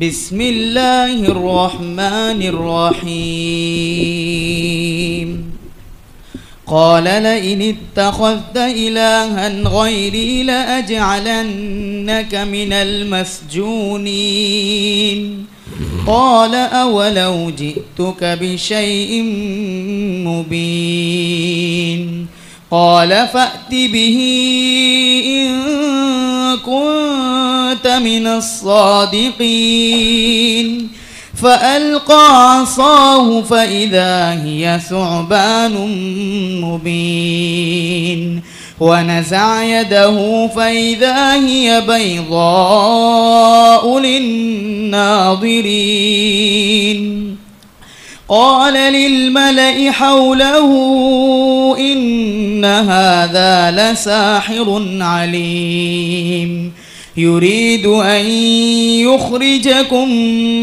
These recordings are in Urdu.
بسم الله الرحمن الرحيم قال لئن اتخذت إلها غيري لأجعلنك من المسجونين قال أولو جئتك بشيء مبين قال فأت به إن كنت من الصادقين فألقى عصاه فإذا هي ثعبان مبين ونزع يده فإذا هي بيضاء للناظرين قال للملأ حوله إن هذا لساحر عليم يريد أن يخرجكم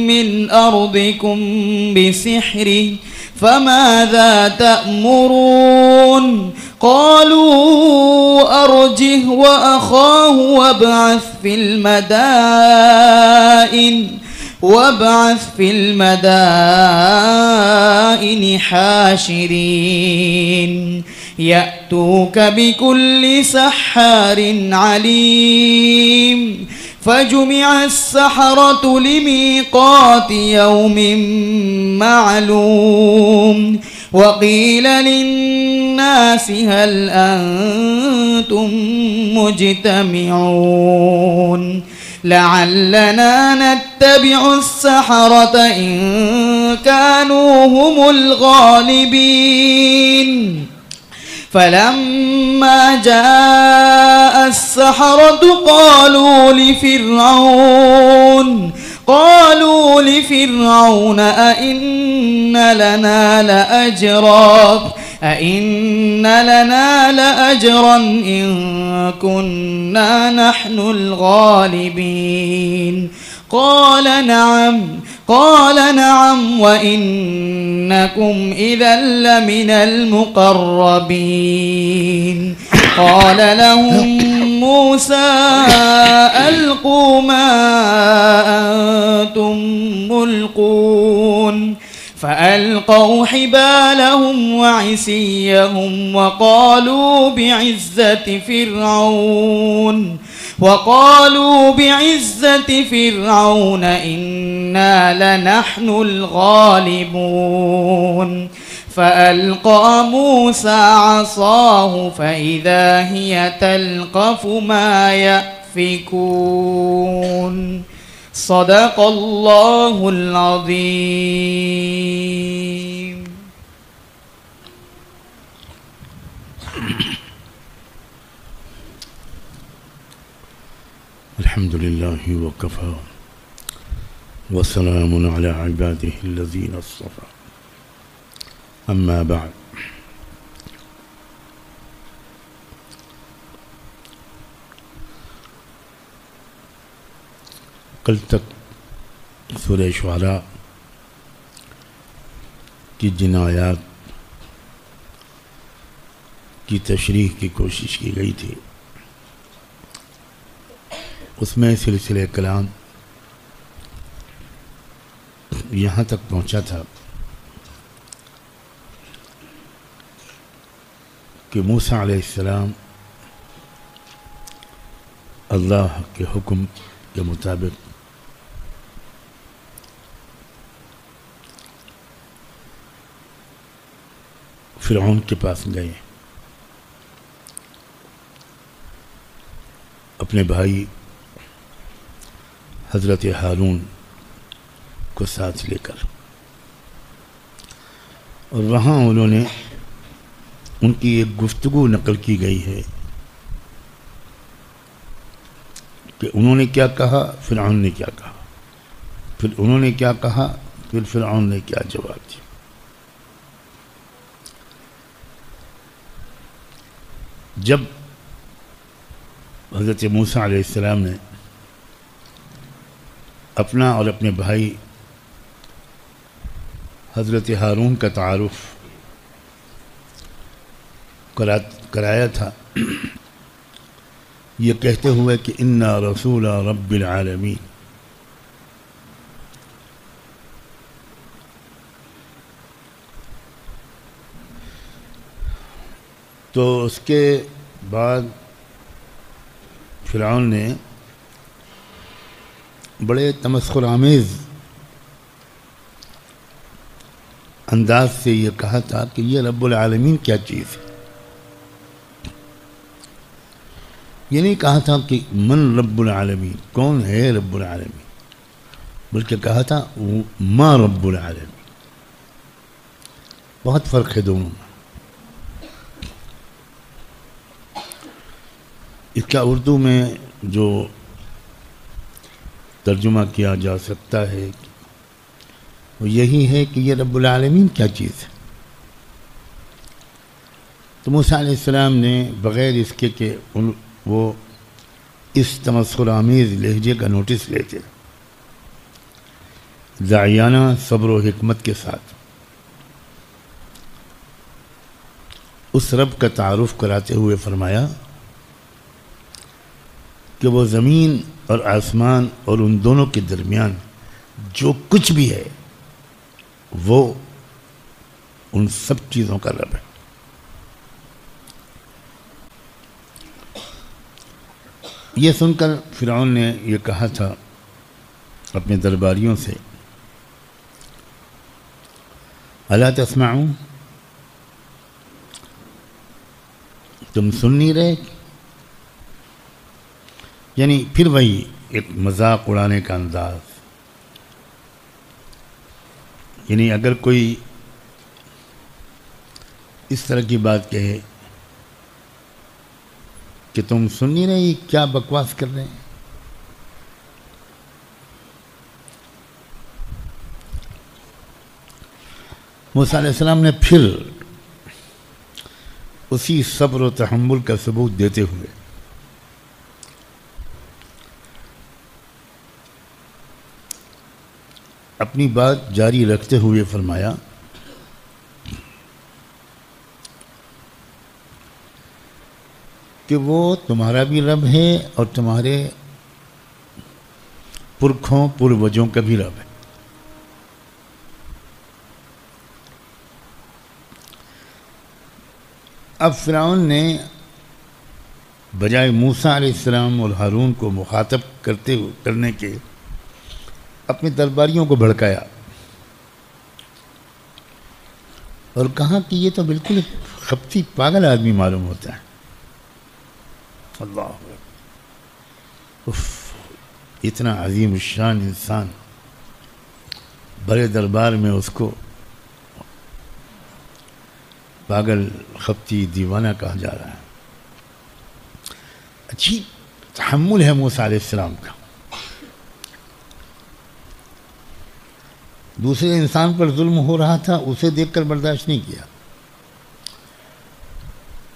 من أرضكم بسحره فماذا تأمرون قالوا أرجه وأخاه وابعث في المدائن حاشرين يأتوك بكل سحار عليم فجمع السحرة لميقات يوم معلوم وقيل للناس هل أنتم مجتمعون لعلنا نتبع السحرة إن كانوا هم الغالبين فلما جاء السحرة قالوا لفرعون أئن لنا لأجرا إن كنا نحن الغالبين قال نعم وإنكم إذا لمن المقربين قال لهم موسى ألقوا ما أنتم ملقون فألقوا حبالهم وعصيهم وقالوا بعزة فرعون إنا لنحن الغالبون فألقى موسى عصاه فإذا هي تلقف ما يأفكون صدق الله العظيم. الحمد لله وكفى وسلام على عباده الذين اصطفى اما بعد کل تک سورہ شعراء کی جن آیات کی تشریح کی کوشش کی گئی تھی اس میں سلسلہ کلام یہاں تک پہنچا تھا کہ موسیٰ علیہ السلام اللہ کے حکم کے مطابق فرعون کے پاس گئے، اپنے بھائی حضرت ہارون کو ساتھ لے کر، اور وہاں انہوں نے ان کی ایک گفتگو نقل کی گئی ہے کہ انہوں نے کیا کہا، فرعون نے کیا کہا، پھر انہوں نے کیا کہا، پھر فرعون نے کیا جواب دیا۔ جب حضرت موسیٰ علیہ السلام نے اپنا اور اپنے بھائی حضرت ہارون کا تعارف کرایا تھا یہ کہتے ہوئے کہ انا رسول رب العالمین، تو اس کے بعد فرعون نے بڑے تمسخر آمیز انداز سے یہ کہا تھا کہ یہ رب العالمین کیا چیز ہے. یہ نہیں کہا تھا کہ من رب العالمین، کون ہے رب العالمین، بلکہ کہا تھا ما رب العالمین. بہت فرق ہے دونوں میں. اس کا اردو میں جو ترجمہ کیا جا سکتا ہے وہ یہی ہے کہ یہ رب العالمین کیا چیز ہے. تو موسیٰ علیہ السلام نے بغیر اس کے کہ وہ اس تمسخر آمیز لہجے کا نوٹس لیتے، داعیانہ صبر و حکمت کے ساتھ اس رب کا تعارف کراتے ہوئے فرمایا کہ وہ زمین اور آسمان اور ان دونوں کے درمیان جو کچھ بھی ہے وہ ان سب چیزوں کا رب ہے. یہ سن کر فرعون نے یہ کہا تھا اپنے درباریوں سے، الا تسمعون، تم سن نہیں رہے؟ یعنی پھر وہی ایک مذاق اڑانے کا انداز. یعنی اگر کوئی اس طرح کی بات کہے کہ تم سن نہیں رہے، کیا بکواس کر رہے ہیں. موسیٰ علیہ السلام نے پھر اسی صبر و تحمل کا ثبوت دیتے ہوئے اپنی بات جاری رکھتے ہوئے فرمایا کہ وہ تمہارا بھی رب ہے اور تمہارے پرکھوں پروجوں کا بھی رب ہے. اب فرعون نے بجائے موسیٰ علیہ السلام اور ہارون کو مخاطب کرنے کے اپنے درباریوں کو بھڑکایا اور کہا کہ یہ تو بالکل خپتی پاگل آدمی معلوم ہوتا ہے. اللہ اتنا عظیم الشان انسان، بڑے دربار میں اس کو پاگل خپتی دیوانہ کہا جا رہا ہے. عجیب تحمل ہے موسیٰ علیہ السلام کا. دوسرے انسان پر ظلم ہو رہا تھا، اسے دیکھ کر برداشت نہیں کیا.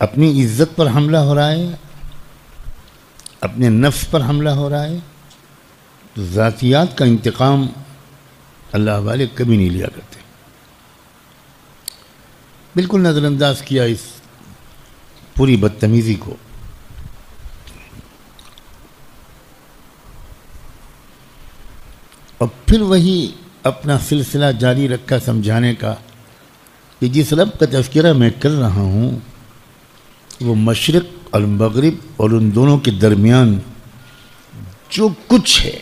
اپنی عزت پر حملہ ہو رہا ہے، اپنے نفس پر حملہ ہو رہا ہے، تو ذاتیات کا انتقام اللہ والے کبھی نہیں لیا کرتے. بالکل نظر انداز کیا اس پوری بدتمیزی کو. اور پھر وہی اپنا سلسلہ جاری رکھا سمجھانے کا کہ جس رب کا تذکرہ میں کر رہا ہوں وہ مشرق اور مغرب اور ان دونوں کے درمیان جو کچھ ہے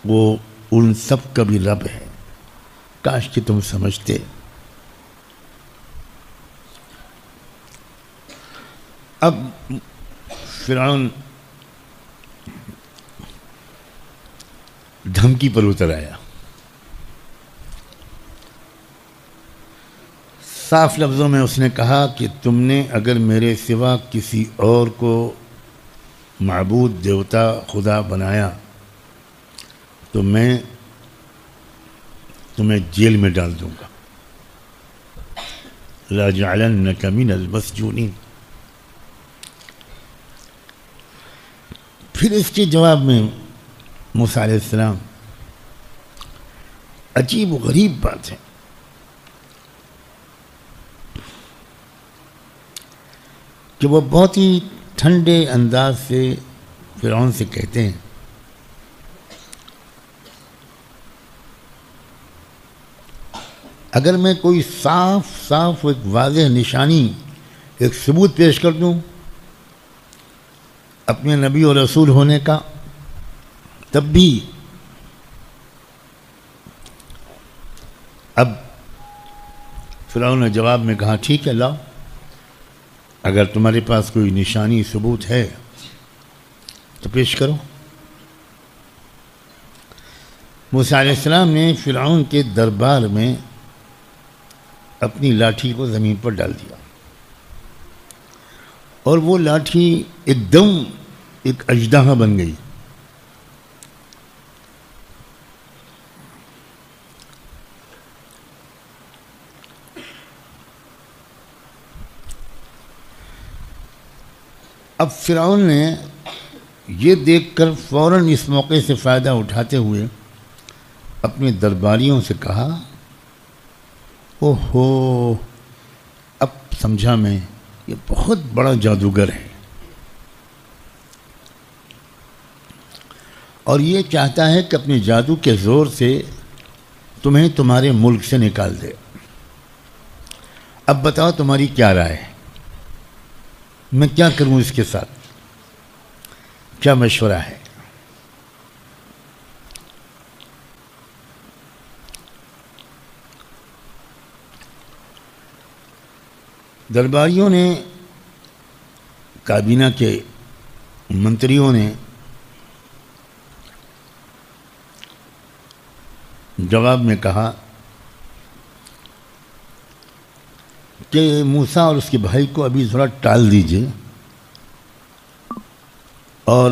وہ ان سب کا بھی رب ہے. کاش کہ تم سمجھتے. اب فرعون دھمکی پر اتر آیا. صاف لفظوں میں اس نے کہا کہ تم نے اگر میرے سوا کسی اور کو معبود دیوتا خدا بنایا تو میں تمہیں جیل میں ڈال دوں گا. لَأَجْعَلَنَّكَ مِنَ الْمَسْجُونِينَ. پھر اس کے جواب میں موسیٰ علیہ السلام، عجیب و غریب بات ہے، کہ وہ بہت ہی ٹھنڈے انداز سے فرعون سے کہتے ہیں اگر میں کوئی صاف ایک واضح نشانی ایک ثبوت پیش کر دوں اپنے نبی اور رسول ہونے کا، تب بھی اب فرعون نے جواب میں کہا ٹھیک ہے لاؤ، اگر تمہارے پاس کوئی نشانی ثبوت ہے تو پیش کرو۔ موسیٰ علیہ السلام نے فرعون کے دربار میں اپنی لاٹھی کو زمین پر ڈال دیا، اور وہ لاٹھی ایک دم ایک اژدہا بن گئی۔ اب فرعون نے یہ دیکھ کر فوراً اس موقع سے فائدہ اٹھاتے ہوئے اپنے درباریوں سے کہا اوہو، اب سمجھا میں، یہ بہت بڑا جادوگر ہے اور یہ چاہتا ہے کہ اپنے جادو کے زور سے تمہیں تمہارے ملک سے نکال دے۔ اب بتاؤ تمہاری کیا رائے ہے، میں کیا کروں اس کے ساتھ، کیا مشورہ ہے؟ درباریوں نے، کابینہ کے منتریوں نے جواب میں کہا کہ موسیٰ اور اس کے بھائی کو ابھی تھوڑا ٹال دیجیے، اور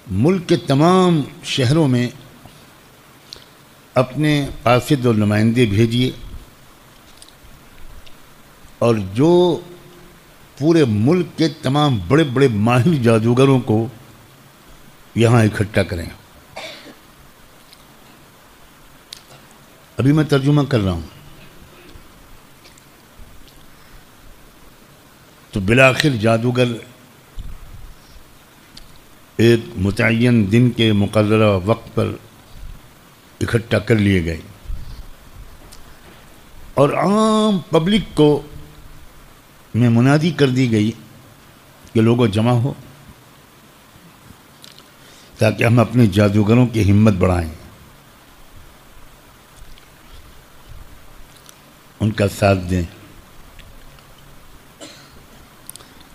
ملک کے تمام شہروں میں اپنے قاصد اور نمائندے بھیجیے، اور جو پورے ملک کے تمام بڑے بڑے ماہر جادوگروں کو یہاں اکٹھا کریں۔ ابھی میں ترجمہ کر رہا ہوں۔ تو بالآخر جادوگر ایک متعین دن کے مقررہ وقت پر اکٹھا کر لیے گئے، اور عام پبلک کو میں منادی کر دی گئی کہ لوگوں جمع ہو تاکہ ہم اپنے جادوگروں کی ہمت بڑھائیں، ان کا ساتھ دیں۔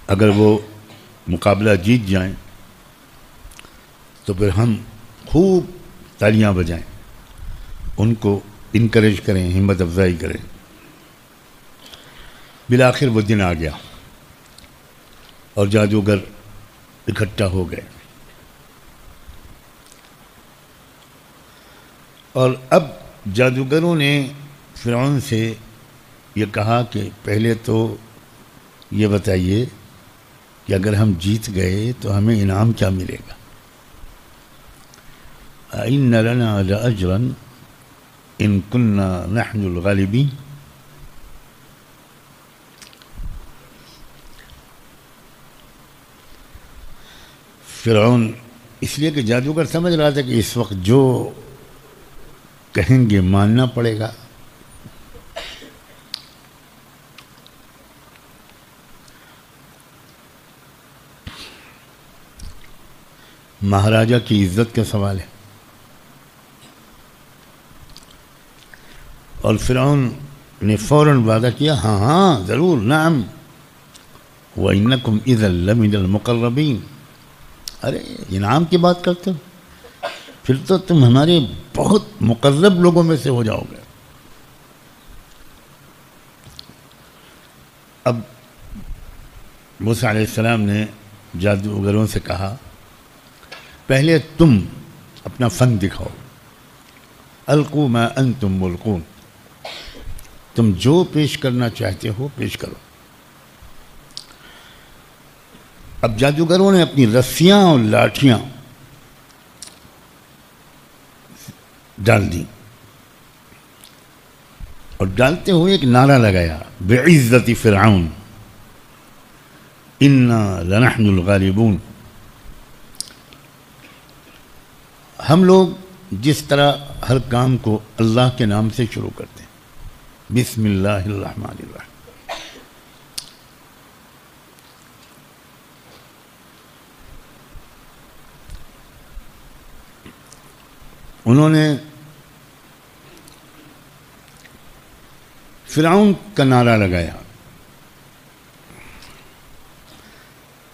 اگر وہ مقابلہ جیت جائیں تو پھر ہم خوب تالیاں بجائیں، ان کو انکریج کریں، ہمت افزائی کریں۔ بالآخر وہ دن آ گیا اور جادوگر اکٹھا ہو گئے، اور اب جادوگروں نے فرعون سے یہ کہا کہ پہلے تو یہ بتائیے کہ اگر ہم جیت گئے تو ہمیں انعام کیا ملے گا؟ اِنَّ لَنَا لَأَجْرًا إِن كُنَّا نَحْنُ الْغَالِبِينَ۔ فرعون اس لیے کہ جادوگر سمجھ رہا تھا کہ اس وقت جو کہیں گے ماننا پڑے گا۔ مہاراجہ کی عزت کا سوال ہے، اور فرعون نے فوراً وعدہ کیا ہاں ہاں ضرور، نعم وَإِنَّكُمْ إِذًا لَمِنَ الْمُقَرَّبِينَ۔ ارے انعام کی بات کرتے ہو، پھر تو تم ہمارے بہت مقرب لوگوں میں سے ہو جاؤ گے۔ اب موسیٰ علیہ السلام نے جادوگروں سے کہا پہلے تم اپنا فن دکھاؤ، القوا ما انتم ملقون، تم جو پیش کرنا چاہتے ہو پیش کرو۔ اب جادوگروں نے اپنی رسیاں اور لاٹھیاں ڈال دیں، اور ڈالتے ہوئے ایک نعرہ لگایا بعزت فرعون انا لنحن الغالبون۔ ہم لوگ جس طرح ہر کام کو اللہ کے نام سے شروع کرتے ہیں، بسم اللہ الرحمن الرحیم، انہوں نے فرعون کا نعرہ لگایا،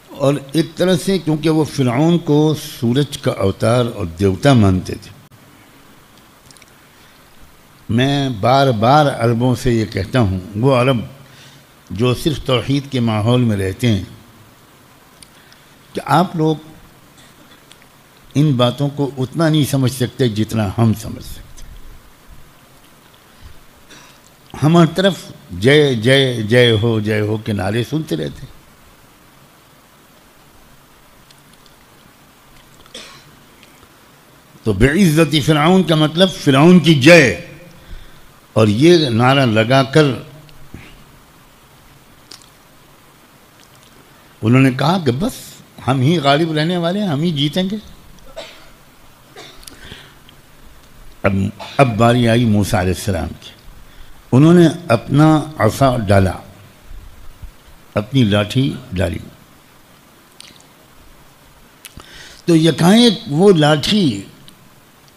اور ایک طرح سے کیونکہ وہ فرعون کو سورج کا اوتار اور دیوتا مانتے تھے، میں بار بار عربوں سے یہ کہتا ہوں، وہ عرب جو صرف توحید کے ماحول میں رہتے ہیں، کہ آپ لوگ ان باتوں کو اتنا نہیں سمجھ سکتے جتنا ہم سمجھ سکتے۔ ہم ہر طرف جے جے جے ہو کے نعرے سنتے رہتے، تو بعزت فرعون کا مطلب فرعون کی جے، اور یہ نعرہ لگا کر انہوں نے کہا کہ بس ہم ہی غالب رہنے والے ہیں، ہم ہی جیتیں گے۔ اب باری آئی موسیٰ علیہ السلام کی، انہوں نے اپنا عصا ڈالا، اپنی لاٹھی ڈالی، تو یکایک وہ لاٹھی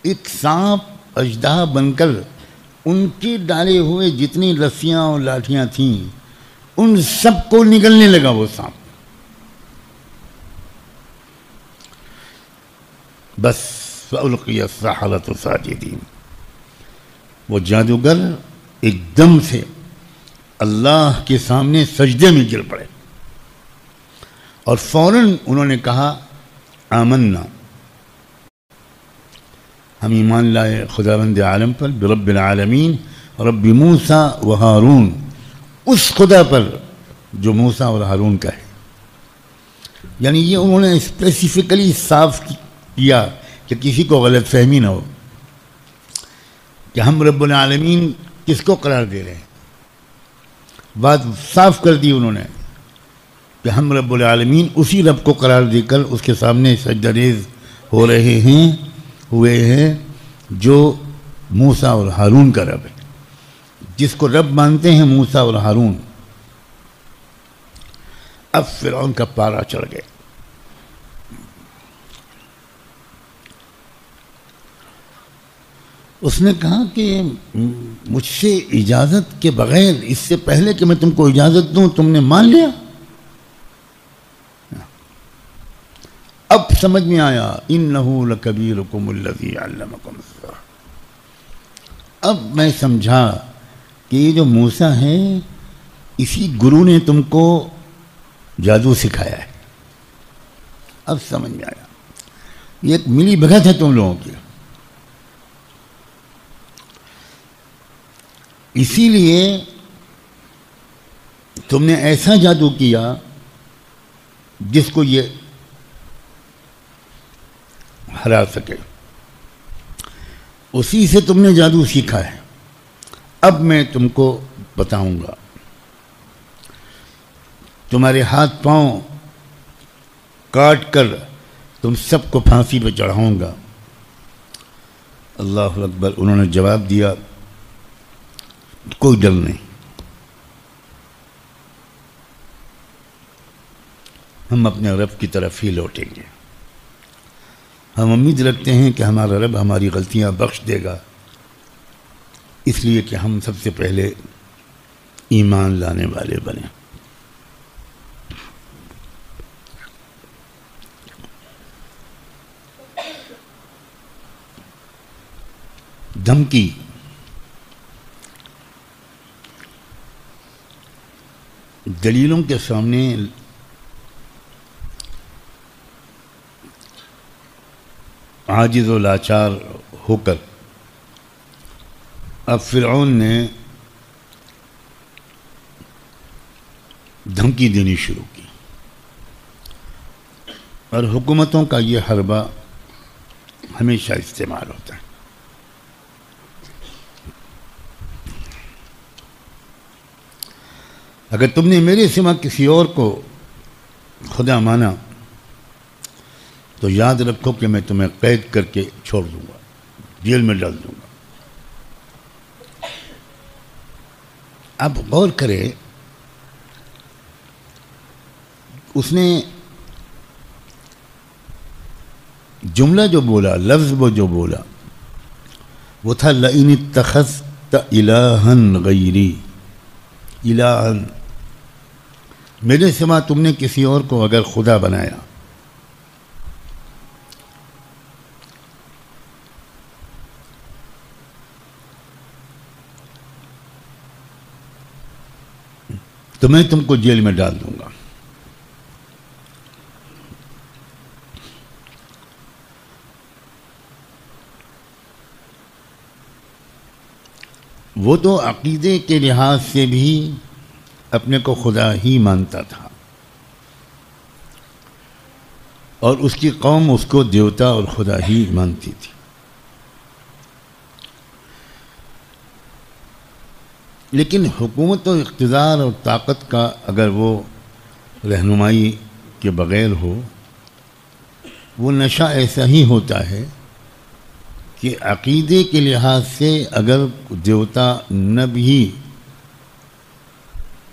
ایک سانپ اژدہا بن کر ان کی ڈالے ہوئے جتنی رسیاں اور لاٹھیاں تھیں ان سب کو نگلنے لگا وہ سانپ۔ بس فَأُلْقِيَ السَّحَرَةُ سَاجِدِينَ، وہ جادوگر ایک دم سے اللہ کے سامنے سجدے میں گر پڑے، اور فوراً انہوں نے کہا آمنا، ہم ایمان لائے خداوند عالم پر، برب العالمین رب موسیٰ و ہارون، اس خدا پر جو موسیٰ اور ہارون کا ہے۔ یعنی یہ انہوں نے اسپیسیفکلی صاف کیا کہ کسی کو غلط فہمی نہ ہو کہ ہم رب العالمین کس کو قرار دے رہے ہیں، بات صاف کر دی انہوں نے کہ ہم رب العالمین اسی رب کو قرار دے کر اس کے سامنے سجدہ ریز ہوئے ہیں جو موسیٰ اور ہارون کا رب ہے، جس کو رب مانتے ہیں موسیٰ اور ہارون۔ اب فرعون کا پارا چڑھ گیا، اس نے کہا کہ مجھ سے اجازت کے بغیر، اس سے پہلے کہ میں تم کو اجازت دوں تم نے مان لیا۔ اب سمجھ میں آیا انہو لکبیرکم الذی علمکم السحر، اب میں سمجھا کہ یہ جو موسیٰ ہے اسی گرو نے تم کو جادو سکھایا ہے۔ اب سمجھ میں آیا یہ ایک ملی بھگت ہے تم لوگوں کی، اسی لیے تم نے ایسا جادو کیا جس کو یہ ہرا سکے، اسی سے تم نے جادو سیکھا ہے۔ اب میں تم کو بتاؤں گا، تمہارے ہاتھ پاؤں کاٹ کر تم سب کو پھانسی پہ چڑھاؤں گا۔ اللہ اکبر، انہوں نے جواب دیا کوئی ڈر نہیں، ہم اپنے رب کی طرف ہی لوٹیں گے، ہم امید رکھتے ہیں کہ ہمارا رب ہماری غلطیاں بخش دے گا، اس لیے کہ ہم سب سے پہلے ایمان لانے والے بنے۔ دھمکی، دلیلوں کے سامنے عاجز و لاچار ہو کر اب فرعون نے دھمکی دینی شروع کی، اور حکومتوں کا یہ حربہ ہمیشہ استعمال ہوتا ہے۔ اگر تم نے میرے سوا کسی اور کو خدا مانا تو یاد رکھو کہ میں تمہیں قید کر کے چھوڑ دوں گا، جیل میں ڈال دوں گا۔ اب غور کرے، اس نے جملہ جو بولا، لفظ وہ جو بولا، وہ تھا لئن اتخذت الہا غیری، الہا میرے سوا تم نے کسی اور کو اگر خدا بنایا، تو میں تم کو جیل میں ڈال دوں گا۔ وہ تو عقیدے کے لحاظ سے بھی اپنے کو خدا ہی مانتا تھا، اور اس کی قوم اس کو دیوتا اور خدا ہی مانتی تھی۔ لیکن حکومت و اقتدار اور طاقت کا اگر وہ رہنمائی کے بغیر ہو، وہ نشہ ایسا ہی ہوتا ہے کہ عقیدے کے لحاظ سے اگر دیوتا نہ بھی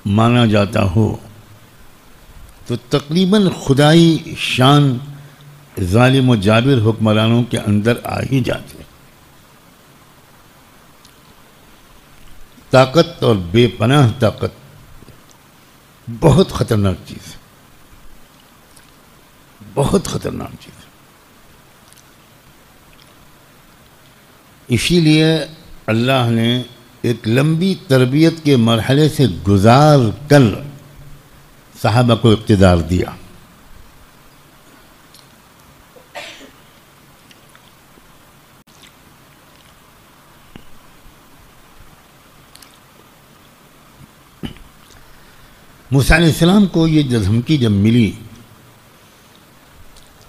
مانا جاتا ہو تو تقریباً خدائی شان ظالم و جابر حکمرانوں کے اندر آ ہی جاتے۔ طاقت اور بے پناہ طاقت بہت خطرناک چیز ہے، بہت خطرناک چیز ہے۔ اسی لیے اللہ نے ایک لمبی تربیت کے مرحلے سے گزار کر صحابہ کو اقتدار دیا۔ موسیٰ علیہ السلام کو یہ دھمکی جب ملی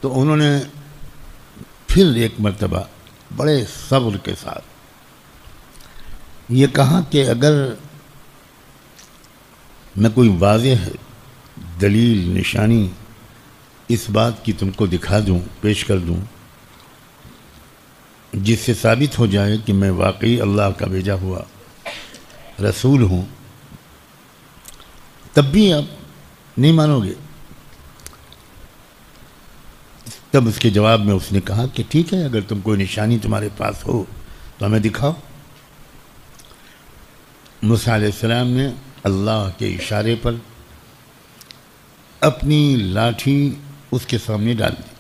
تو انہوں نے پھر ایک مرتبہ بڑے صبر کے ساتھ یہ کہا کہ اگر میں کوئی واضح دلیل نشانی اس بات کی تم کو دکھا دوں، پیش کر دوں، جس سے ثابت ہو جائے کہ میں واقعی اللہ کا بھیجا ہوا رسول ہوں، تب بھی آپ نہیں مانو گے؟ تب اس کے جواب میں اس نے کہا کہ ٹھیک ہے، اگر تم کوئی نشانی تمہارے پاس ہو تو ہمیں دکھاؤ۔ موسیٰ علیہ السلام نے اللہ کے اشارے پر اپنی لاٹھی اس کے سامنے ڈال دی۔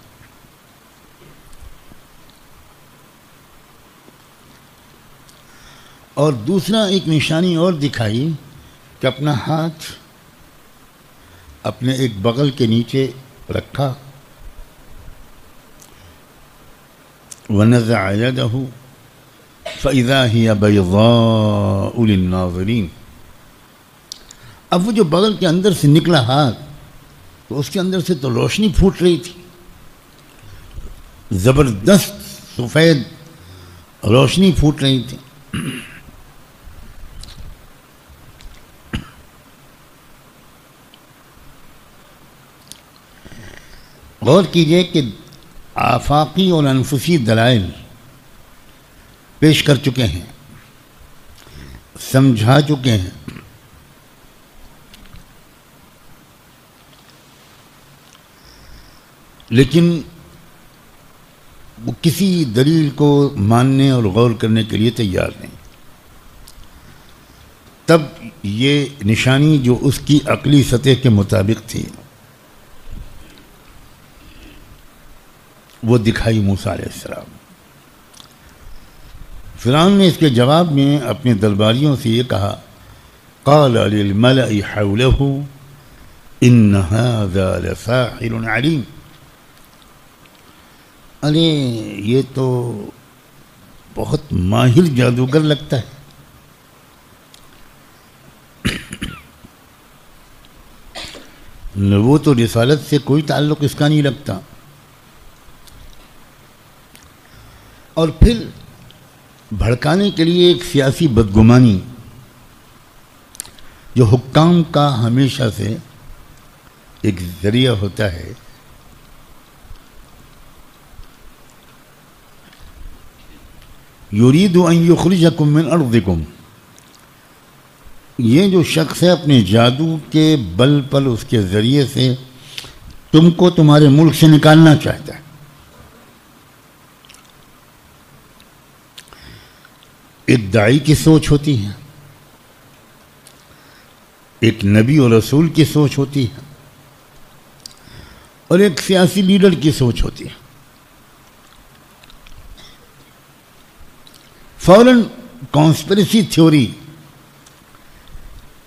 اور دوسرا ایک نشانی اور دکھائی کہ اپنا ہاتھ اپنے ایک بغل کے نیچے رکھا، وَنَزَعَ يَدَهُ فَإِذَا هِيَ بَيْضَاءُ لِلنَّاظِرِينَ۔ اب وہ جو بغل کے اندر سے نکلا ہاتھ تو اس کے اندر سے تو روشنی پھوٹ رہی تھی، زبردست سفید روشنی پھوٹ رہی تھی۔ غور کیجئے کہ آفاقی اور انفسی دلائل پیش کر چکے ہیں، سمجھا چکے ہیں، لیکن وہ کسی دلیل کو ماننے اور غور کرنے کے لیے تیار نہیں۔ تب یہ نشانی جو اس کی عقلی سطح کے مطابق تھی وہ دکھائی موسیٰ علیہ السلام۔ فرعون نے اس کے جواب میں اپنے درباریوں سے یہ کہا، قال للملأ حوله ان هذا لساحر علیم۔ ارے یہ تو بہت ماہر جادوگر لگتا ہے۔ وہ تو رسالت سے کوئی تعلق اس کا نہیں لگتا۔ اور پھر بھڑکانے کے لیے ایک سیاسی بدگمانی جو حکام کا ہمیشہ سے ایک ذریعہ ہوتا ہے، یرید ان یخرجکم من ارضکم، یہ جو شخص ہے اپنے جادو کے بل پر اس کے ذریعے سے تم کو تمہارے ملک سے نکالنا چاہتا ہے۔ ایک داعی کی سوچ ہوتی ہے، ایک نبی اور رسول کی سوچ ہوتی ہے، اور ایک سیاسی لیڈر کی سوچ ہوتی ہے۔ فوراً کانسپریسی تھیوری،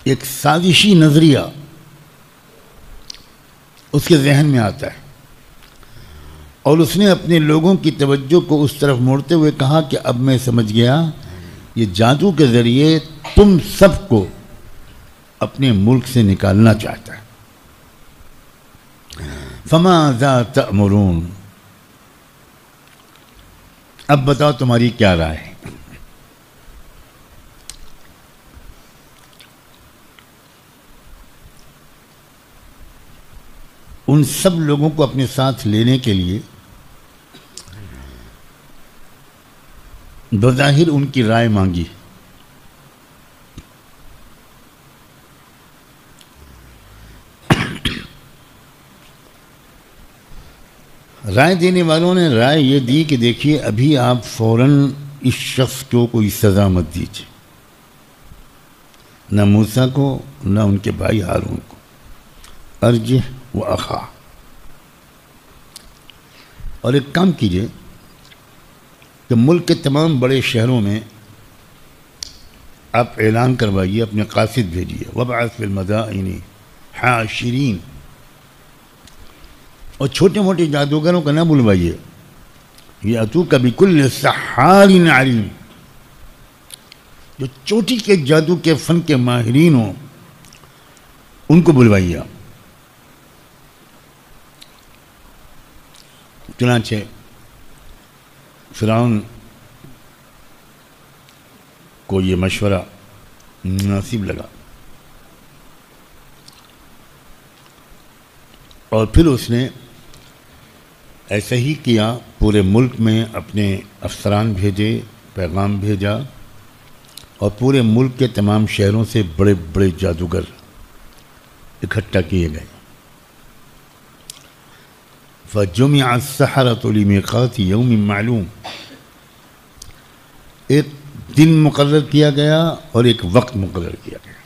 ایک سازشی نظریہ اس کے ذہن میں آتا ہے، اور اس نے اپنے لوگوں کی توجہ کو اس طرف موڑتے ہوئے کہا کہ اب میں سمجھ گیا، یہ جادو کے ذریعے تم سب کو اپنے ملک سے نکالنا چاہتا ہے۔ فماذا تأمرون، اب بتاؤ تمہاری کیا رائے ہے؟ ان سب لوگوں کو اپنے ساتھ لینے کے لیے بظاہر ان کی رائے مانگی، رائے دینے والوں نے رائے یہ دی کہ دیکھیے ابھی آپ فوراً اس شخص کو کوئی سزا مت دیجیے، نہ موسیٰ کو نہ ان کے بھائی ہارون کو، ارجہ و اخا، اور ایک کام کیجئے کہ ملک کے تمام بڑے شہروں میں آپ اعلان کروائیے، اپنے قاصد بھیجیے، وابعث فی المدائن حاشرین، اور چھوٹے موٹے جادوگروں کا نہ بلوائیے، یاتوک بکل سحار علیم، جو چوٹی کے جادو کے فن کے ماہرین ہوں ان کو بلوائیے۔ چنانچہ فرعون کو یہ مشورہ مناسب لگا، اور پھر اس نے ایسا ہی کیا، پورے ملک میں اپنے افسران بھیجے، پیغام بھیجا، اور پورے ملک کے تمام شہروں سے بڑے بڑے جادوگر اکٹھا کیے گئے۔ فَجُمِعَ السَّحَرَةُ لِمِيقَاتِ يَوْمٍ مَعْلُوم، ایک دن مقرر کیا گیا اور ایک وقت مقرر کیا گیا۔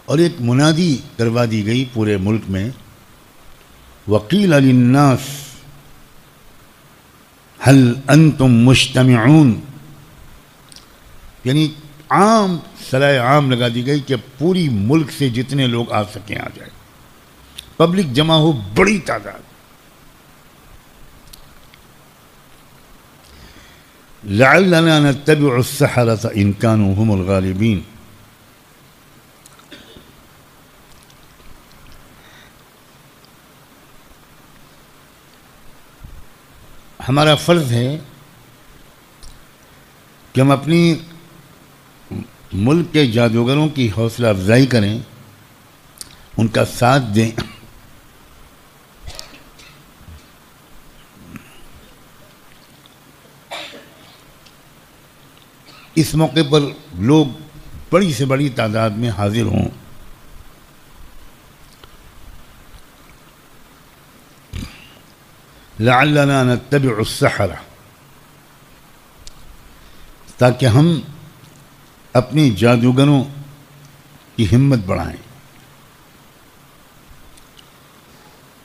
اور ایک منادی کروا دی گئی پورے ملک میں، وَقِيلَ لِلنَّاسِ هَلْ أَنْتُمْ مُجْتَمِعُونَ، یعنی عام سرائے عام لگا دی گئی کہ پوری ملک سے جتنے لوگ آ سکیں آ جائیں، پبلک جمع ہو بڑی تعداد۔ لَعَلَّنَا نَتَّبِعُ السَّحَرَةَ إِن كَانُوا هُمُ الْغَالِبِينَ، ہمارا فرض ہے کہ ہم اپنی ملک کے جادوگروں کی حوصلہ افزائی کریں، ان کا ساتھ دیں، اس موقع پر لوگ بڑی سے بڑی تعداد میں حاضر ہوں۔ لعلنا نتبع السحرہ، تاکہ ہم اپنی جادوگروں کی ہمت بڑھائیں۔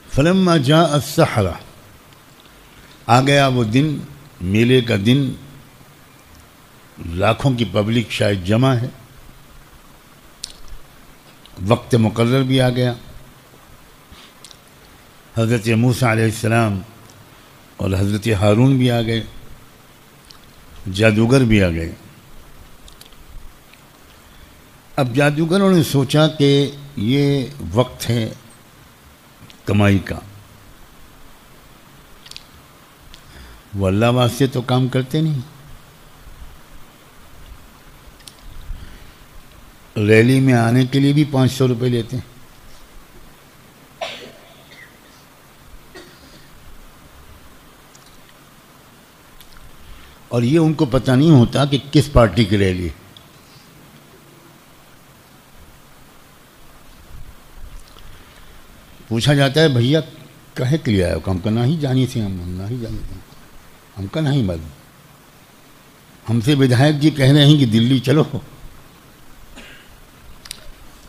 فلما جاء السحرہ، آ گیا وہ دن، میلے کا دن، لاکھوں کی پبلک شاید جمع ہے، وقت مقرر بھی آ گیا، حضرت موسیٰ علیہ السلام اور حضرت ہارون بھی آ گئے، جادوگر بھی آ گئے۔ اب جادوگروں نے سوچا کہ یہ وقت ہے کمائی کا، وہ اللہ واسطے تو کام کرتے نہیں، ریلی میں آنے کے لیے بھی 500 روپے لیتے ہیں، اور یہ ان کو پتہ نہیں ہوتا کہ کس پارٹی کی ریلی۔ پوچھا جاتا ہے بھیا کہے کے لیے آئے ہو؟ ہم نہ ہی جانی تھے، ہم نہ ہی جانی تھے۔ ہم کا نہیں معلوم. ہم سے ودھائک جی کہہ رہے ہیں کہ دلی چلو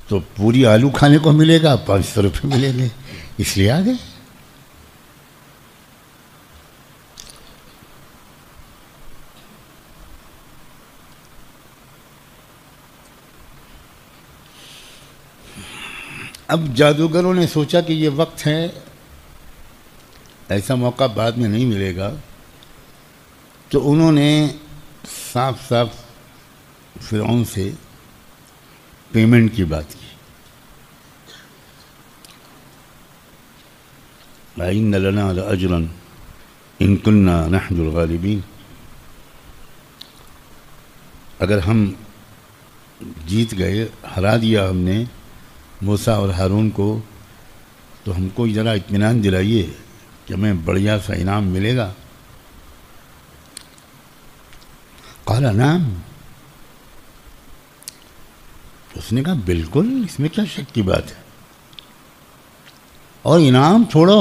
تو پوری آلو کھانے کو ملے گا, 500 روپے ملیں گے, اس لیے آ گئے. اب جادوگروں نے سوچا کہ یہ وقت ہے, ایسا موقع بعد میں نہیں ملے گا, تو انہوں نے صاف صاف فرعون سے پیمنٹ کی بات کی. وَإِنَّ لَنَا لَأَجْرًا إِن كُنَّا نَحْنُ الْغَالِبِينَ, اگر ہم جیت گئے, ہرا دیا ہم نے موسیٰ اور ہارون کو, تو ہم کو ذرا اطمینان دلائیے کہ ہمیں بڑھیا سا انعام ملے گا. قال نعم, اس نے کہا بالکل, اس میں کیا شک کی بات ہے, اور انعام چھوڑو,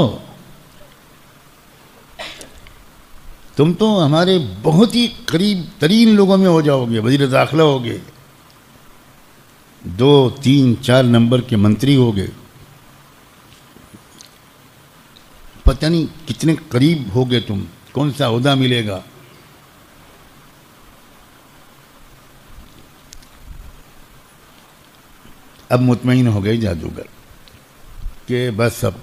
تم تو ہمارے بہت ہی قریب ترین لوگوں میں ہو جاؤ گے, وزیر داخلہ ہوگے, 2, 3, 4 نمبر کے منتری ہوگے, پتہ نہیں کتنے قریب ہوگے تم, کون سا عہدہ ملے گا. اب مطمئن ہو گئے جادوگر کہ بس اب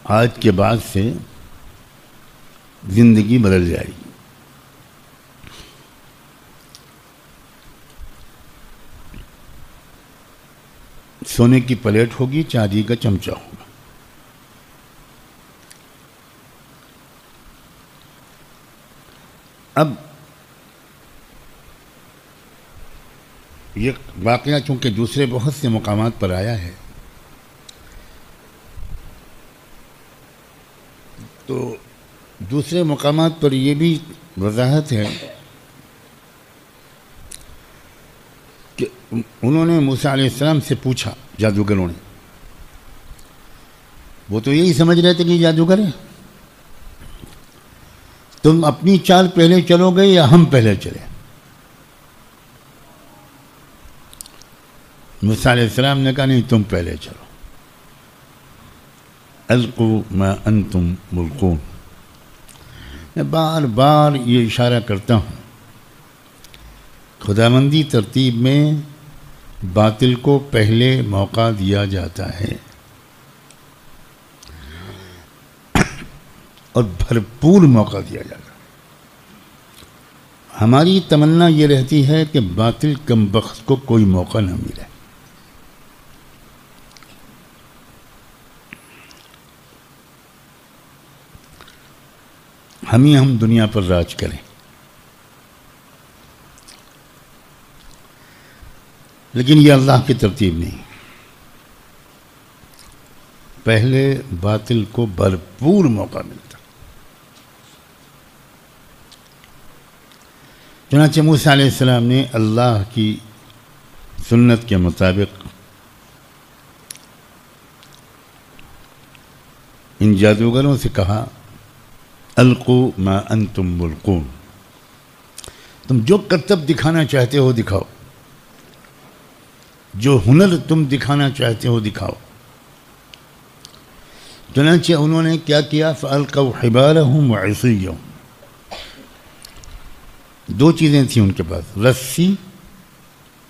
آج کے بعد سے زندگی بدل جائے گی. سونے کی پلیٹ ہوگی, چاندی کا چمچہ ہوگا. اب یہ واقعہ چونکہ دوسرے بہت سے مقامات پر آیا ہے, تو دوسرے مقامات پر یہ بھی وضاحت ہے کہ انہوں نے موسیٰ علیہ السلام سے پوچھا, جادوگروں نے, وہ تو یہی سمجھ رہے تھے کہ جادوگر ہے, تم اپنی چال پہلے چلو گے یا ہم پہلے چلے. موسیٰ علیہ السلام نے کہا نہیں, تم پہلے چلو. القوا ما انتم ملقون. میں بار بار یہ اشارہ کرتا ہوں, خداوندی ترتیب میں باطل کو پہلے موقع دیا جاتا ہے اور بھرپور موقع دیا جاتا ہے. ہماری تمنا یہ رہتی ہے کہ باطل کم بخت کو کوئی موقع نہ ملے. ہم دنیا پر راج کریں, لیکن یہ اللہ کی ترتیب نہیں. پہلے باطل کو بھرپور موقع ملتا. چنانچہ موسیٰ علیہ السلام نے اللہ کی سنت کے مطابق ان جادوگروں سے کہا, القوا ما انتم ملقون, تم جو کرتب دکھانا چاہتے ہو دکھاؤ, جو ہنر تم دکھانا چاہتے ہو دکھاؤ. چنانچہ انہوں نے کیا کیا, فَأَلْقَوْا حِبَالَهُمْ وَعِصِيَّهُمْ. 2 چیزیں تھیں ان کے پاس, رسی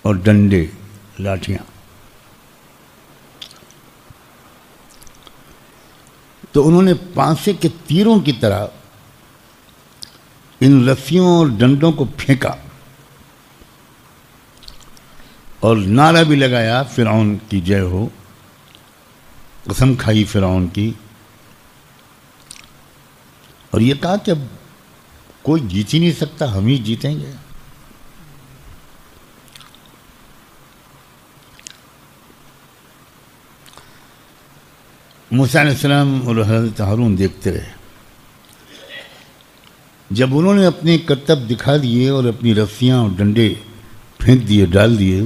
اور ڈنڈے, لاٹھیاں. تو انہوں نے پانسے کے تیروں کی طرح ان رسیوں اور ڈنڈوں کو پھینکا اور نعرہ بھی لگایا, فرعون کی جے ہو, قسم کھائی فرعون کی, اور یہ کہا کہ اب کوئی جیت ہی نہیں سکتا, ہم ہی جیتیں گے. موسیٰ علیہ السلام اور حضرت ہارون دیکھتے رہے. جب انہوں نے اپنے کرتب دکھا دیے اور اپنی رسیاں اور ڈنڈے پھینک دیے, ڈال دیے,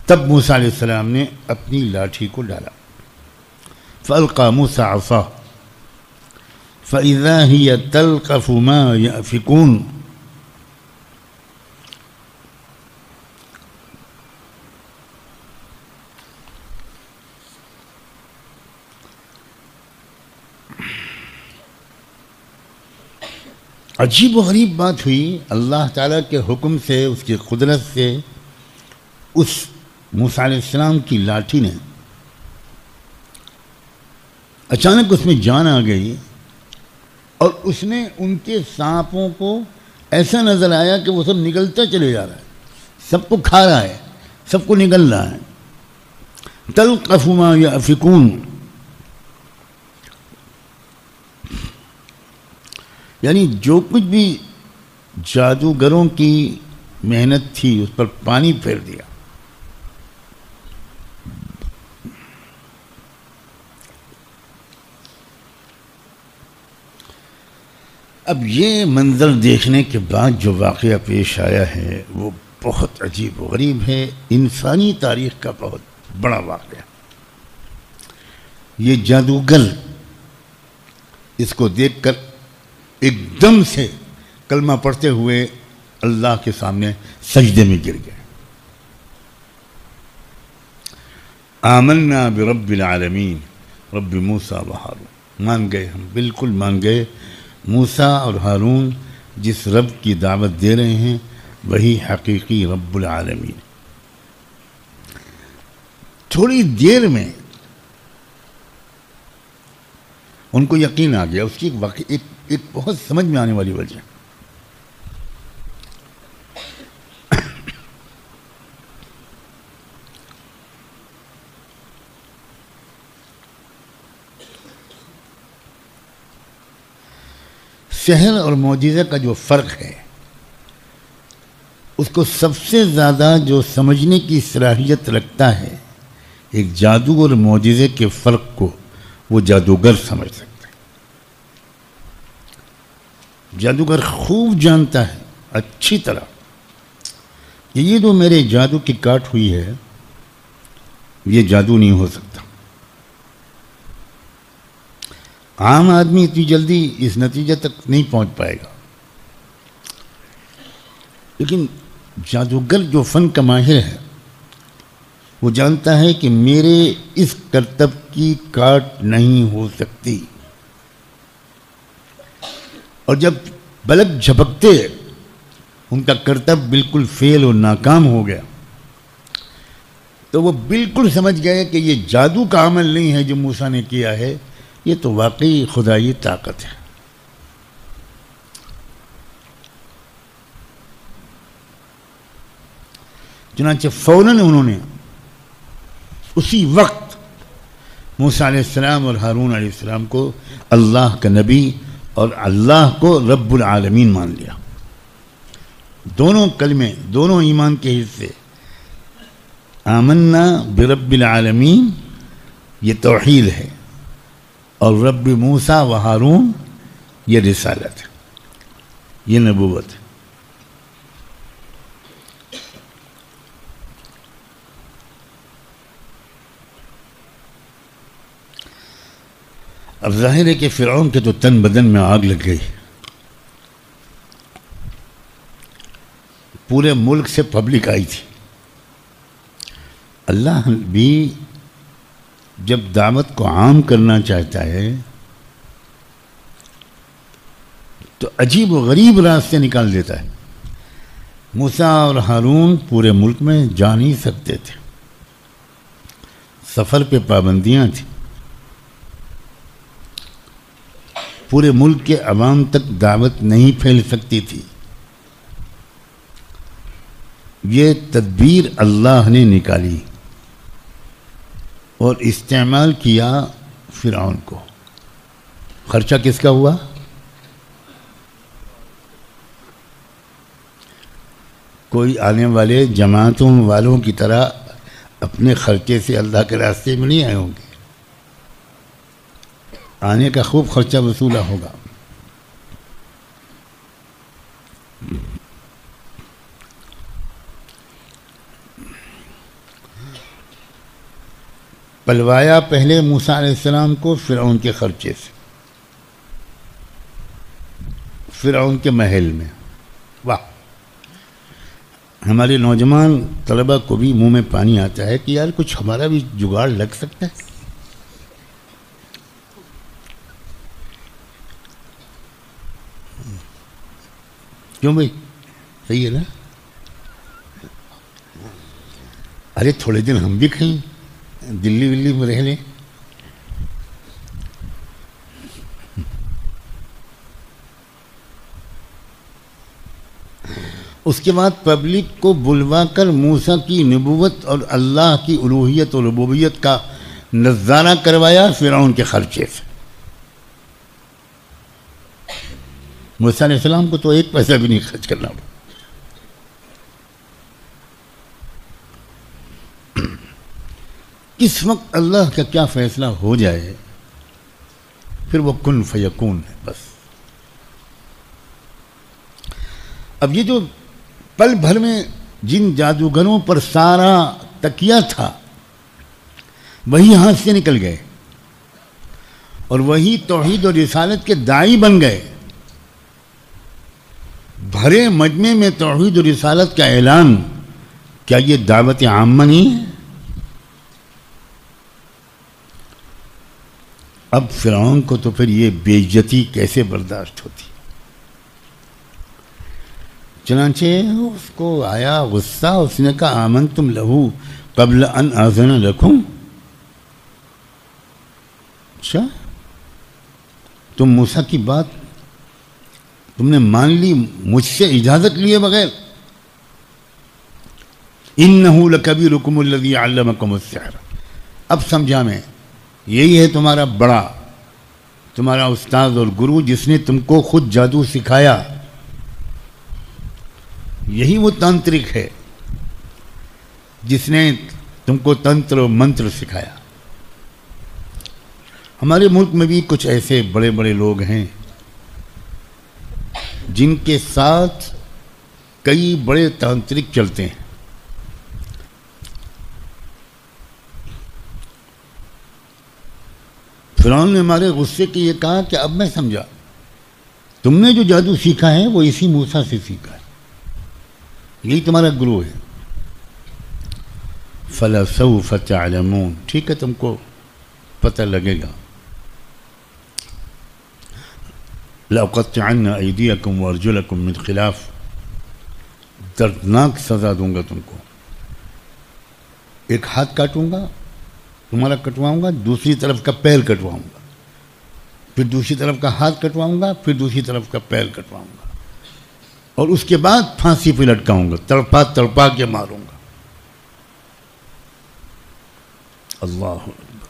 تب موسیٰ علیہ السلام نے اپنی لاٹھی کو ڈالا. فألقى موسى عصاه فإذا هي تلقف ما يأفكون. عجیب و غریب بات ہوئی. اللہ تعالیٰ کے حکم سے، اس کی قدرت سے، اس موسیٰ علیہ السلام کی لاٹھی نے اچانک اس میں جان آ گئی اور اس نے ان کے سانپوں کو ایسا نظر آیا کہ وہ سب نگلتا چلے جا رہا ہے، سب کو کھا رہا ہے، سب کو نگل رہا ہے. تلقف ما یأفکون، یعنی جو کچھ بھی جادوگروں کی محنت تھی اس پر پانی پھیر دیا. اب یہ منظر دیکھنے کے بعد جو واقعہ پیش آیا ہے وہ بہت عجیب و غریب ہے، انسانی تاریخ کا بہت بڑا واقعہ. یہ جادوگر اس کو دیکھ کر ایک دم سے کلمہ پڑھتے ہوئے اللہ کے سامنے سجدے میں گر گئے. آمنا برب العالمین رب موسیٰ و ہارون، مان گئے، ہم بالکل مان گئے موسیٰ اور ہارون جس رب کی دعوت دے رہے ہیں وہی حقیقی رب العالمین. تھوڑی دیر میں ان کو یقین آ گیا. اس کی ایک بہت سمجھ میں آنے والی وجہ، سحر اور معجزے کا جو فرق ہے اس کو سب سے زیادہ جو سمجھنے کی صلاحیت رکھتا ہے ایک جادو اور معجزے کے فرق کو، وہ جادوگر سمجھ سکتا ہے. جادوگر خوب جانتا ہے اچھی طرح کہ یہ جو میرے جادو کی کاٹ ہوئی ہے یہ جادو نہیں ہو سکتا. عام آدمی اتنی جلدی اس نتیجے تک نہیں پہنچ پائے گا، لیکن جادوگر جو فن کا ماہر ہے وہ جانتا ہے کہ میرے اس کرتب کی کاٹ نہیں ہو سکتی. اور جب بلک جھپکتے ان کا کرتب بالکل فیل اور ناکام ہو گیا تو وہ بالکل سمجھ گئے کہ یہ جادو کا عمل نہیں ہے جو موسیٰ نے کیا ہے، یہ تو واقعی خدائی طاقت ہے. چنانچہ فوراً انہوں نے اسی وقت موسیٰ علیہ السلام اور ہارون علیہ السلام کو اللہ کا نبی اور اللہ کو رب العالمین مان لیا. دونوں کلمے، دونوں ایمان کے حصے، آمنا برب العالمین یہ توحید ہے اور رب موسیٰ و ہارون یہ رسالت ہے، یہ نبوت ہے. اب ظاہر ہے کہ فرعون کے تو تن بدن میں آگ لگ گئی. پورے ملک سے پبلک آئی تھی. اللہ بھی جب دعوت کو عام کرنا چاہتا ہے تو عجیب و غریب راستے نکال دیتا ہے. موسیٰ اور ہارون پورے ملک میں جا نہیں سکتے تھے، سفر پہ پابندیاں تھیں، پورے ملک کے عوام تک دعوت نہیں پھیل سکتی تھی. یہ تدبیر اللہ نے نکالی اور استعمال کیا فرعون کو. خرچہ کس کا ہوا؟ کوئی آنے والے جماعتوں والوں کی طرح اپنے خرچے سے اللہ کے راستے میں نہیں آئے ہوں گے، آنے کا خوب خرچہ وصولہ ہوگا. پلوایا پہلے موسیٰ علیہ السلام کو فرعون کے خرچے سے، فرعون کے محل میں۔ واہ، ہمارے نوجوان طلبہ کو بھی منہ میں پانی آتا ہے کہ یار کچھ ہمارا بھی جگاڑ لگ سکتا ہے۔ کیوں بھائی؟ صحیح ہے نا؟ ارے تھوڑے دن ہم بھی کہیں دلی ولی میں رہ لیں۔ اس کے بعد پبلک کو بلوا کر موسیٰ کی نبوت اور اللہ کی الوہیت اور ربوبیت کا نظارہ کروایا فرعون کے خرچے سے۔ موسیٰ علیہ السلام کو تو ایک پیسہ بھی نہیں خرچ کرنا پڑا۔ کس وقت اللہ کا کیا فیصلہ ہو جائے پھر وہ کن فیکون ہے بس۔ اب یہ جو پل بھر میں جن جادوگروں پر سارا تکیہ تھا وہی ہاتھ سے نکل گئے اور وہی توحید اور رسالت کے داعی بن گئے۔ بھرے مجمع میں توحید اور رسالت کا اعلان، کیا یہ دعوت عامہ نہیں ہے؟ اب فرعون کو تو پھر یہ بے عزتی کیسے برداشت ہوتی؟ چنانچہ اس کو آیا غصہ، اس نے کہا آمنتم لہو قبل ان آذن لکم، اچھا تم موسیٰ کی بات تم نے مان لی مجھ سے اجازت لیے بغیر؟ انہ لکبیرکم الذی علمکم السحر، اب سمجھا میں، یہی ہے تمہارا بڑا، تمہارا استاد اور گرو جس نے تم کو خود جادو سکھایا، یہی وہ تانترک ہے جس نے تم کو تنتر و منتر سکھایا۔ ہمارے ملک میں بھی کچھ ایسے بڑے بڑے لوگ ہیں جن کے ساتھ کئی بڑے تانترک چلتے ہیں۔ فرعون نے ہمارے غصے کے یہ کہا کہ اب میں سمجھا تم نے جو جادو سیکھا ہے وہ اسی موسیٰ سے سیکھا ہے، یہی تمہارا گرو ہے۔ فَلَسَوْفَ تَعْلَمُونَ، ٹھیک ہے تم کو پتہ لگے گا۔ لَأُقَطِّعَنَّ أَيْدِيَكُمْ وَأَرْجُلَكُمْ مِنْ خِلَافٍ، دردناک سزا دوں گا تم کو، ایک ہاتھ کاٹوں گا تمہارا، کٹواؤں گا، دوسری طرف کا پیر کٹواؤں گا، پھر دوسری طرف کا ہاتھ کٹواؤں گا، پھر دوسری طرف کا پیر کٹواؤں گا، اور اس کے بعد پھانسی پہ لٹکاؤں گا، تڑپا تڑپا کے ماروں گا۔ اللہ اکبر،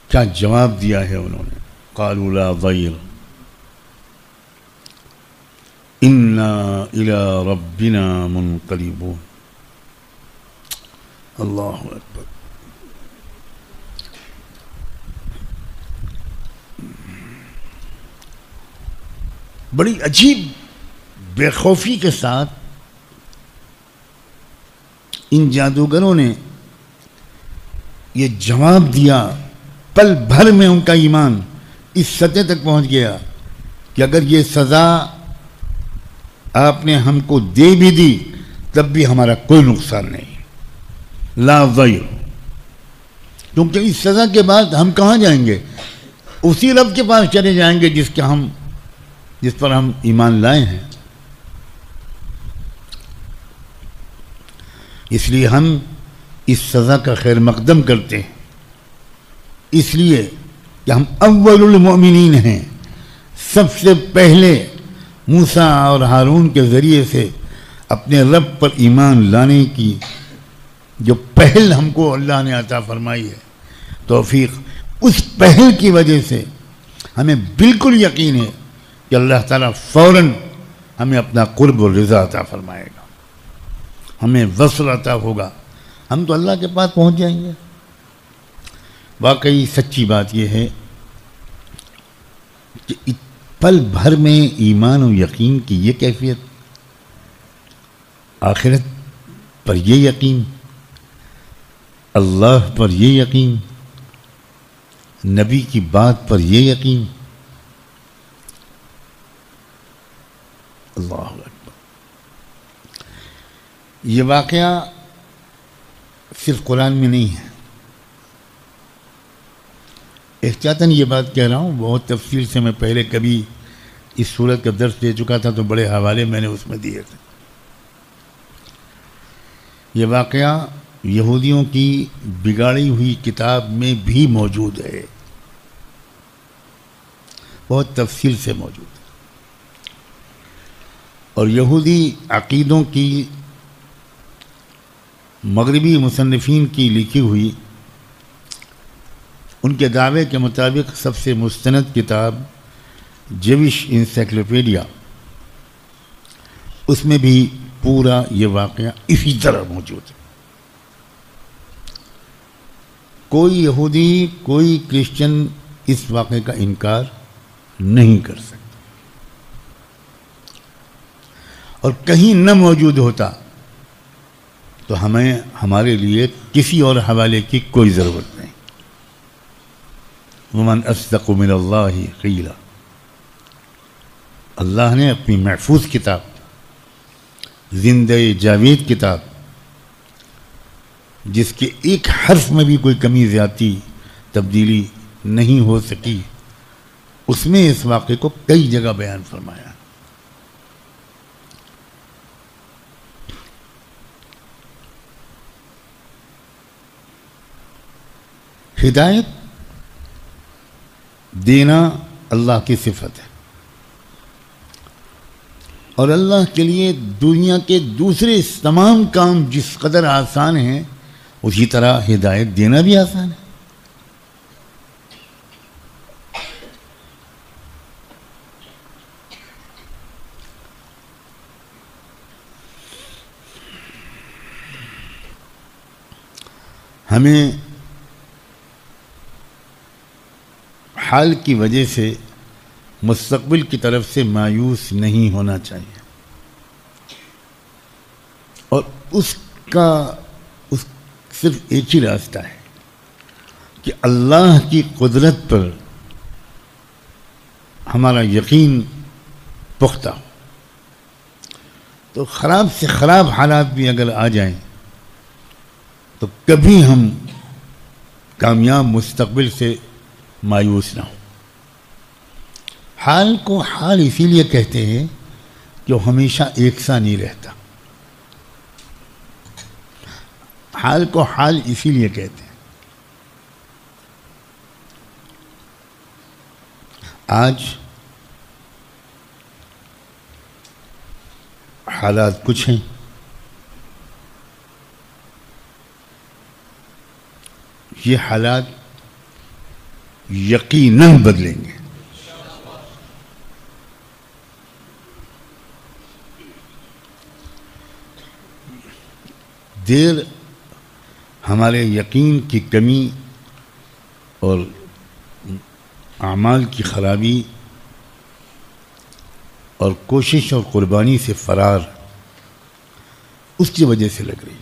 کیا جواب دیا ہے انہوں نے، قالوا لا ضیر انا الى ربنا منقلبون۔ اللہ اکبر۔ بڑی عجیب بے خوفی کے ساتھ ان جادوگروں نے یہ جواب دیا، پل بھر میں ان کا ایمان اس سطح تک پہنچ گیا کہ اگر یہ سزا آپ نے ہم کو دے بھی دی تب بھی ہمارا کوئی نقصان نہیں، لا ضیر، کیونکہ اس سزا کے بعد ہم کہاں جائیں گے؟ اسی رب کے پاس چلے جائیں گے جس پر ہم ایمان لائے ہیں۔ اس لیے ہم اس سزا کا خیر مقدم کرتے ہیں، اس لیے کہ ہم اول المؤمنین ہیں، سب سے پہلے موسیٰ اور ہارون کے ذریعے سے اپنے رب پر ایمان لانے کی جو پہل ہم کو اللہ نے عطا فرمائی ہے، توفیق، اس پہل کی وجہ سے ہمیں بالکل یقین ہے کہ اللہ تعالیٰ فوراً ہمیں اپنا قرب و رضا عطا فرمائے گا، ہمیں وصل عطا ہوگا، ہم تو اللہ کے پاس پہنچ جائیں گے۔ واقعی سچی بات یہ ہے کہ پل بھر میں ایمان و یقین کی یہ کیفیت، آخرت پر یہ یقین اللہ پر یہ یقین، نبی کی بات پر یہ یقین. اللہ اکبر. یہ واقعہ صرف قرآن میں نہیں ہے. احتیاطاً یہ بات کہہ رہا ہوں، بہت تفصیل سے میں پہلے کبھی اس سورت کا درس دے چکا تھا تو بڑے حوالے میں نے اس میں دیے تھے. یہ واقعہ یہودیوں کی بگاڑی ہوئی کتاب میں بھی موجود ہے، بہت تفصیل سے موجود ہے. اور یہودی عقیدوں کی مغربی مصنفین کی لکھی ہوئی ان کے دعوے کے مطابق سب سے مستند کتاب جیوش انسائکلوپیڈیا، اس میں بھی پورا یہ واقعہ اسی طرح موجود ہے. کوئی یہودی، کوئی کرسچن اس واقعے کا انکار نہیں کر سکتا. اور کہیں نہ موجود ہوتا تو ہمارے لیے کسی اور حوالے کی کوئی ضرورت نہیں. ومن اصدق من اللہ قیلا. اللہ نے اپنی محفوظ کتاب، زندہ جاوید کتاب، جس کے ایک حرف میں بھی کوئی کمی زیادتی تبدیلی نہیں ہو سکی، اس میں اس واقعے کو کئی جگہ بیان فرمایا. ہدایت دینا اللہ کی صفت ہے، اور اللہ کے لیے دنیا کے دوسرے تمام کام جس قدر آسان ہیں اسی طرح ہدایت دینا بھی آسان ہے. ہمیں حال کی وجہ سے مستقبل کی طرف سے مایوس نہیں ہونا چاہیے، اور اس صرف ایک ہی راستہ ہے کہ اللہ کی قدرت پر ہمارا یقین پختہ ہو. تو خراب سے خراب حالات بھی اگر آ جائیں تو کبھی ہم کامیاب مستقبل سے مایوس نہ ہو. حال کو حال اسی لیے کہتے ہیں کہ وہ ہمیشہ ایک سا نہیں رہتا. حال کو حال اسی لیے کہتے ہیں. آج حالات کچھ ہیں، یہ حالات یقیناً بدلیں گے. دیر ہمارے یقین کی کمی اور اعمال کی خرابی اور کوشش اور قربانی سے فرار اس کی وجہ سے لگ رہی.